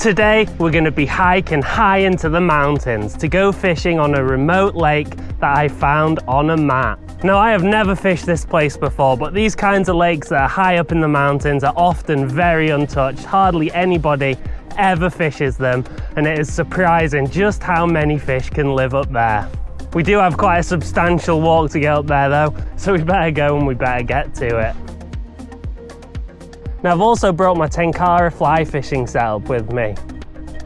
Today, we're going to be hiking high into the mountains to go fishing on a remote lake that I found on a map. Now, I have never fished this place before, but these kinds of lakes that are high up in the mountains are often very untouched. Hardly anybody ever fishes them, and it is surprising just how many fish can live up there. We do have quite a substantial walk to get up there though, so we better go and we better get to it. Now, I've also brought my Tenkara fly fishing setup with me.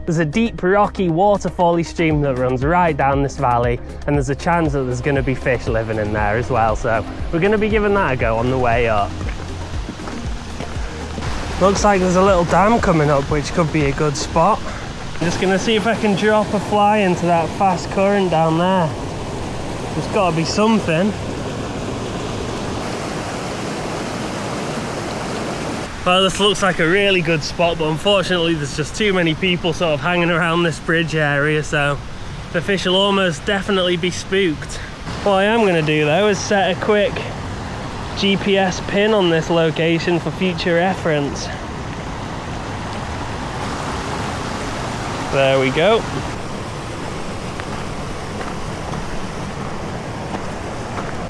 There's a deep, rocky, waterfally stream that runs right down this valley, and there's a chance that there's going to be fish living in there as well, so we're going to be giving that a go on the way up. Looks like there's a little dam coming up, which could be a good spot. I'm just going to see if I can drop a fly into that fast current down there. There's got to be something. Well, this looks like a really good spot, but unfortunately there's just too many people sort of hanging around this bridge area, so the fish will almost definitely be spooked. What I am going to do though is set a quick GPS pin on this location for future reference. There we go.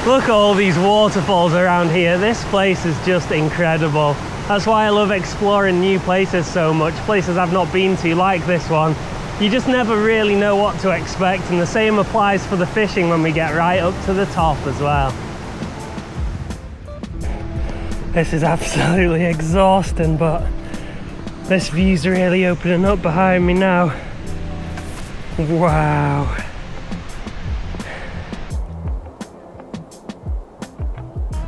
Look at all these waterfalls around here. This place is just incredible. That's why I love exploring new places so much, places I've not been to like this one. You just never really know what to expect, and the same applies for the fishing when we get right up to the top as well. This is absolutely exhausting, but this view's really opening up behind me now. Wow.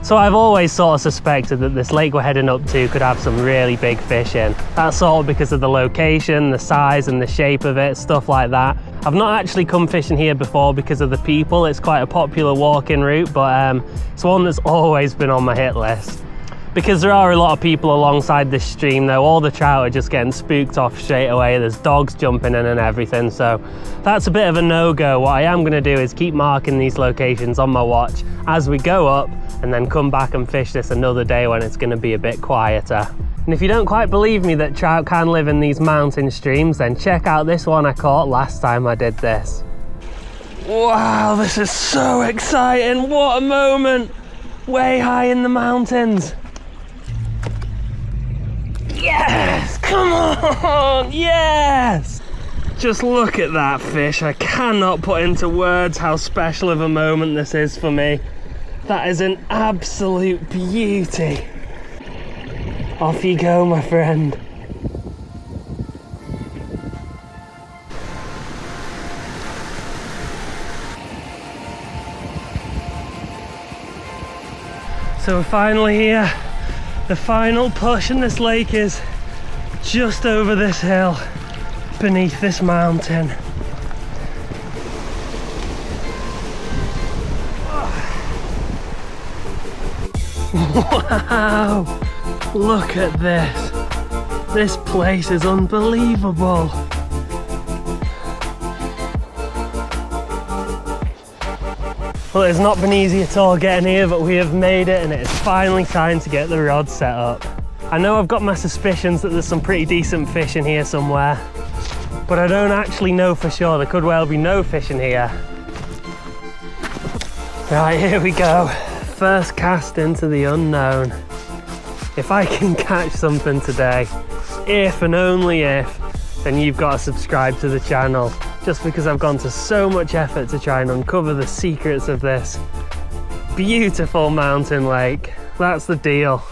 So I've always sort of suspected that this lake we're heading up to could have some really big fish in. That's sort of because of the location, the size and the shape of it, stuff like that. I've not actually come fishing here before because of the people. It's quite a popular walking route, but it's one that's always been on my hit list. Because there are a lot of people alongside this stream though, all the trout are just getting spooked off straight away. There's dogs jumping in and everything, so that's a bit of a no-go. What I am going to do is keep marking these locations on my watch as we go up, and then come back and fish this another day when it's going to be a bit quieter. And if you don't quite believe me that trout can live in these mountain streams, then check out this one I caught last time I did this. Wow, this is so exciting! What a moment! Way high in the mountains. Yes! Come on! Yes! Just look at that fish. I cannot put into words how special of a moment this is for me. That is an absolute beauty. Off you go, my friend. So we're finally here. The final push, and this lake is just over this hill, beneath this mountain. Wow! Look at this. This place is unbelievable. Well, it's not been easy at all getting here, but we have made it, and it is finally time to get the rod set up. I know I've got my suspicions that there's some pretty decent fish in here somewhere, but I don't actually know for sure. There could well be no fish in here. Right, here we go. First cast into the unknown. If I can catch something today, if and only if, then you've got to subscribe to the channel. Just because I've gone to so much effort to try and uncover the secrets of this beautiful mountain lake. That's the deal.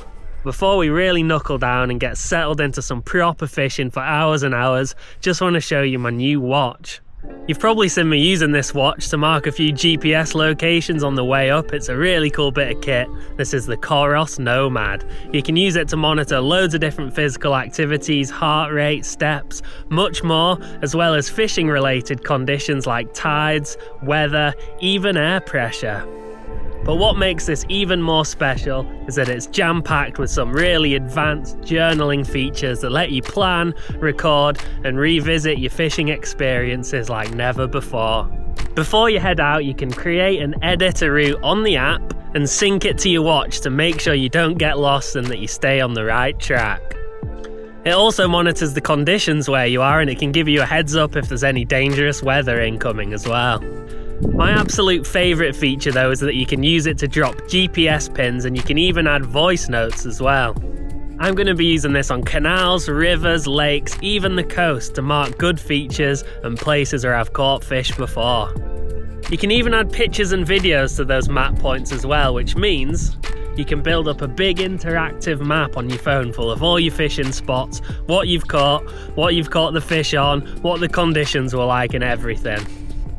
Before we really knuckle down and get settled into some proper fishing for hours and hours, just want to show you my new watch. You've probably seen me using this watch to mark a few GPS locations on the way up. It's a really cool bit of kit. This is the Coros Nomad. You can use it to monitor loads of different physical activities, heart rate, steps, much more, as well as fishing related conditions like tides, weather, even air pressure. But what makes this even more special is that it's jam-packed with some really advanced journaling features that let you plan, record, and revisit your fishing experiences like never before. Before you head out, you can create and edit a route on the app and sync it to your watch to make sure you don't get lost and that you stay on the right track. It also monitors the conditions where you are, and it can give you a heads up if there's any dangerous weather incoming as well. My absolute favourite feature though is that you can use it to drop GPS pins, and you can even add voice notes as well. I'm going to be using this on canals, rivers, lakes, even the coast to mark good features and places where I've caught fish before. You can even add pictures and videos to those map points as well, which means you can build up a big interactive map on your phone full of all your fishing spots, what you've caught the fish on, what the conditions were like and everything.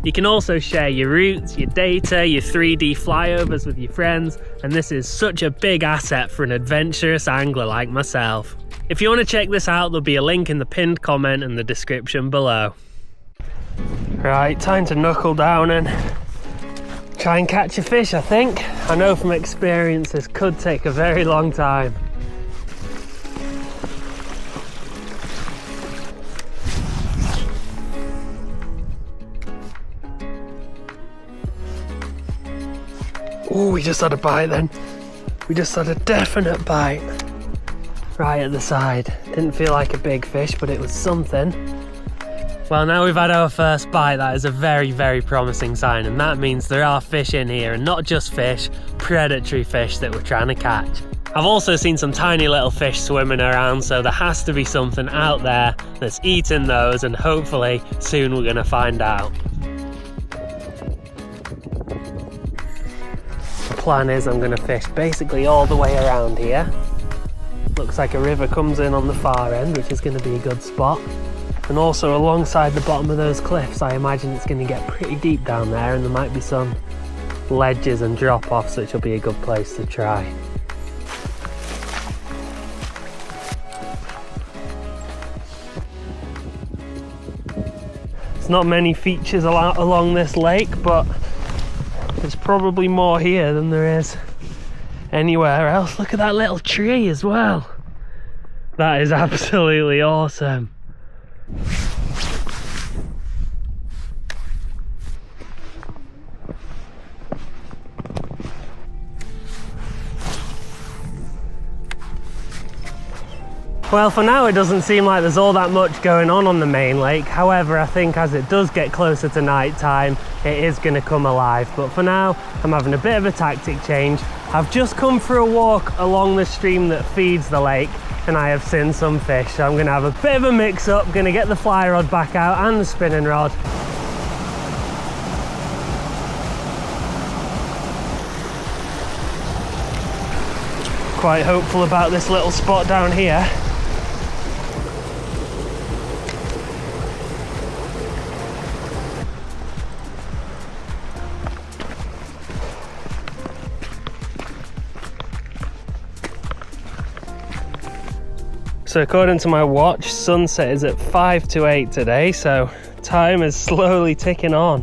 You can also share your routes, your data, your 3D flyovers with your friends, and this is such a big asset for an adventurous angler like myself. If you want to check this out, there'll be a link in the pinned comment and the description below. Right, time to knuckle down and try and catch a fish, I think. I know from experience this could take a very long time. Oh, we just had a bite then. We just had a definite bite. Right at the side. Didn't feel like a big fish, but it was something. Well, now we've had our first bite, that is a very, very promising sign, and that means there are fish in here, and not just fish, predatory fish that we're trying to catch. I've also seen some tiny little fish swimming around, so there has to be something out there that's eating those, and hopefully soon we're going to find out. The plan is I'm going to fish basically all the way around here. Looks like a river comes in on the far end, which is going to be a good spot. And also alongside the bottom of those cliffs, I imagine it's going to get pretty deep down there, and there might be some ledges and drop-offs, which will be a good place to try. There's not many features along this lake, but there's probably more here than there is anywhere else. Look at that little tree as well. That is absolutely awesome. Well, for now it doesn't seem like there's all that much going on the main lake. However, I think as it does get closer to night time, it is going to come alive. But for now, I'm having a bit of a tactic change. I've just come for a walk along the stream that feeds the lake, and I have seen some fish. So I'm going to have a bit of a mix-up, going to get the fly rod back out and the spinning rod. Quite hopeful about this little spot down here. So according to my watch, sunset is at 5 to 8 today, so time is slowly ticking on.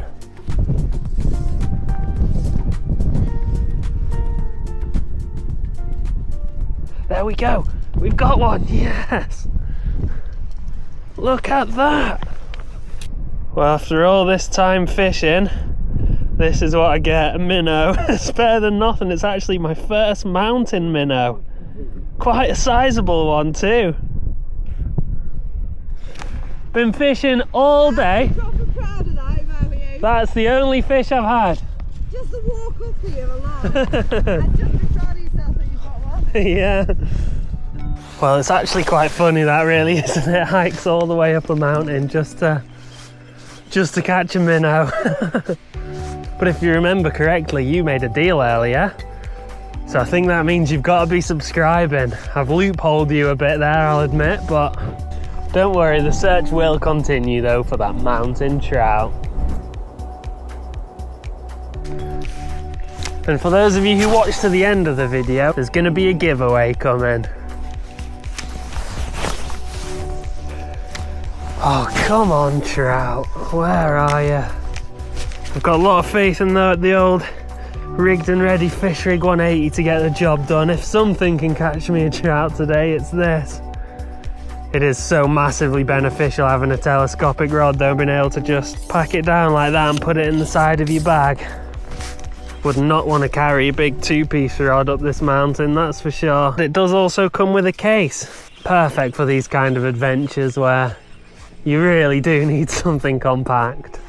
There we go, we've got one, yes! Look at that! Well, after all this time fishing, this is what I get, a minnow. It's better than nothing, it's actually my first mountain minnow. Quite a sizable one too. Been fishing all day. That's the only fish I've had. Just to walk up here alone and just be proud of yourself that you've got one. Yeah. Well, it's actually quite funny that really, isn't it? Hikes all the way up a mountain just to catch a minnow. But if you remember correctly, you made a deal earlier. So I think that means you've got to be subscribing. I've loopholed you a bit there, I'll admit, but don't worry, the search will continue though for that mountain trout. And for those of you who watch to the end of the video, there's going to be a giveaway coming. Oh, come on, trout. Where are you? I've got a lot of faith in the old rigged and ready fish rig 180 to get the job done. If something can catch me a trout today, it's this. It is so massively beneficial having a telescopic rod though, being able to just pack it down like that and put it in the side of your bag. Would not want to carry a big 2-piece rod up this mountain, that's for sure. It does also come with a case. Perfect for these kind of adventures where you really do need something compact.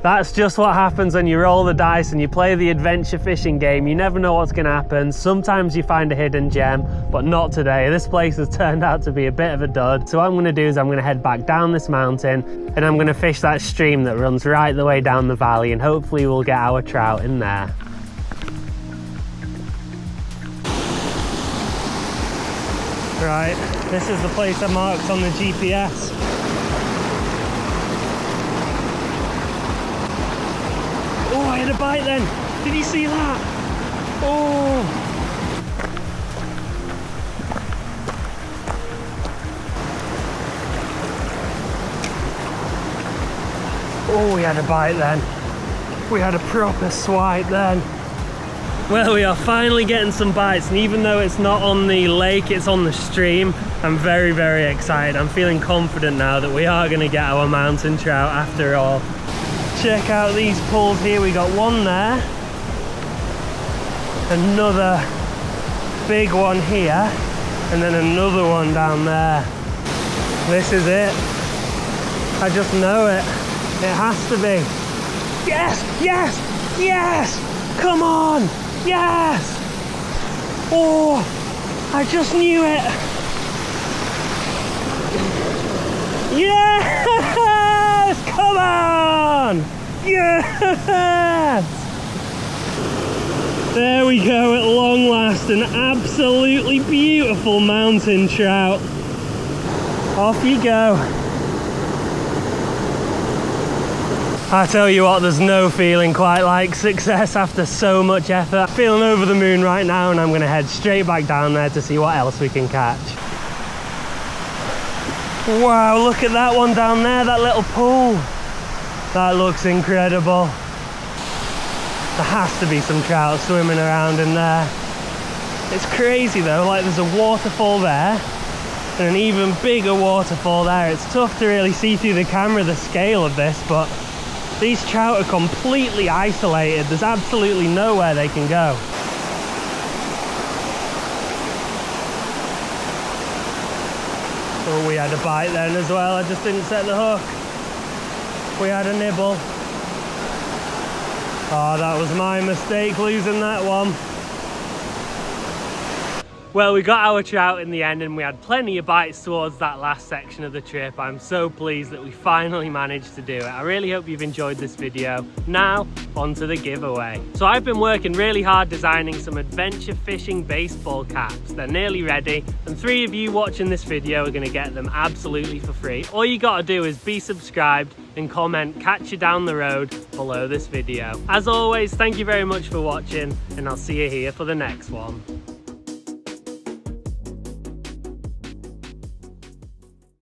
That's just what happens when you roll the dice and you play the adventure fishing game. You never know what's going to happen. Sometimes you find a hidden gem, but not today. This place has turned out to be a bit of a dud. So what I'm going to do is I'm going to head back down this mountain and I'm going to fish that stream that runs right the way down the valley, and hopefully we'll get our trout in there. Right, this is the place I marked on the GPS. Oh, I had a bite then. Did you see that? Oh. Oh, we had a bite then. We had a proper swipe then. Well, we are finally getting some bites, and even though it's not on the lake, it's on the stream, I'm very, very excited. I'm feeling confident now that we are going to get our mountain trout after all. Check out these pools here. We got one there, another big one here, and then another one down there. This is it. I just know it. It has to be. Yes, yes, yes! Come on! Yes! Oh, I just knew it. Yes! Come on! Yes! There we go, at long last, an absolutely beautiful mountain trout. Off you go. I tell you what, there's no feeling quite like success after so much effort. Feeling over the moon right now, and I'm going to head straight back down there to see what else we can catch. Wow, look at that one down there, that little pool. That looks incredible. There has to be some trout swimming around in there. It's crazy though, like there's a waterfall there and an even bigger waterfall there. It's tough to really see through the camera the scale of this, but these trout are completely isolated. There's absolutely nowhere they can go. Oh, we had a bite then as well. I just didn't set the hook. We had a nibble. Oh, that was my mistake losing that one. Well, we got our trout in the end and we had plenty of bites towards that last section of the trip. I'm so pleased that we finally managed to do it. I really hope you've enjoyed this video. Now, on to the giveaway. So I've been working really hard designing some adventure fishing baseball caps. They're nearly ready, and 3 of you watching this video are gonna get them absolutely for free. All you gotta do is be subscribed and comment "catch you down the road" below this video. As always, thank you very much for watching, and I'll see you here for the next one.